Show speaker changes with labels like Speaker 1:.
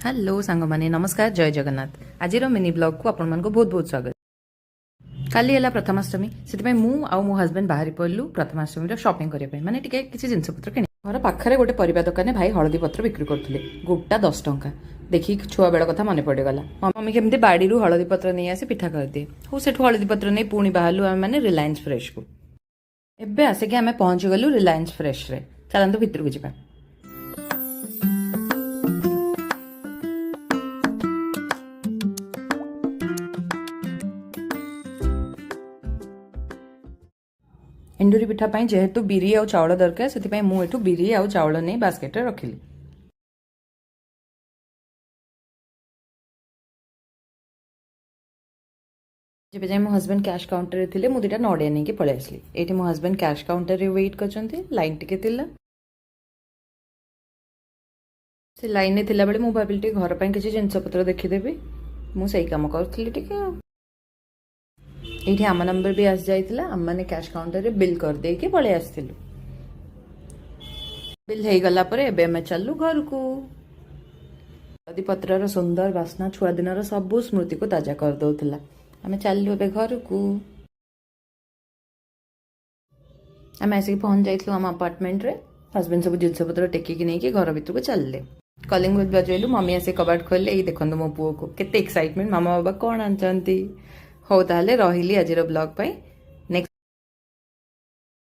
Speaker 1: Hello सांग माने नमस्कार जय जगन्नाथ। आज मिनी ब्लॉग को आपण मन को बहुत बहुत स्वागत। काली है प्रथमाष्टमी से मु आउ मो हस्बैंड बाहरी पड़लु प्रथमाष्टमी शॉपिंग करने माने टिके किसी जिनस पत्र कि घर पाखे गोटे परिवा दुकान भाई हलदी पत्र बिक्री करते गोटा 10 टंका देखी छुआ बेल कथा मन पड़गला। मम्मी केमती बाड़ी हलदी पत्र नहीं आसी पिठा करदिए हूँ से हलदी पत्र नहीं पुणी बाहरलु आम मैंने रिलायंस फ्रेश को एबे आसिक आम पहुंची गलु रिलायंस फ्रेश रे। चलतु भितर को जा। एंडुरी पिठा जेहेतु बिरी आउ चाउल दरकार से मुझे बिरी आउ चाउल नहीं बास्केट रे रखिली। जब जाए मो हस्बैंड कैश काउंटर रे थिले मु दुटा नड़िया नहीं पलि आसली। ये मो हस्बैंड कैश काउंटर रे वेट करछंती लाइन टिके थिला से लाइन ने थिला बेले मु भाबिली घर पे किसी जिनस पत्र देखीदेवी मु सही काम करथली टिके। ये आम नंबर भी आसी जाइतिला आम माने कैश काउंटर रे बिल कर दे के पळे आस्थिलु। बिल हे गला परे एबे मैं चललु घर को। हलदी पत्रर सुंदर बास्ना छुआ दिनर सबु स्मृति को ताजा कर दउतिला। आमे चललु एबे घर को। आमे आसी पहुंच जाइतलु आम अपार्टमेंट रे। हस्बैंड सब जिनस पत्र टेकी कि नहीं कि घर भीतर को चलले। कलिंग बेल बजैलु मम्मी आसी कबाट खोलले। एई देखंतु मो पुओ को केते एक्साइटमेंट मामा बाबा कोन आनचंती। हो ताले रहिली आज ब्लॉग पाई।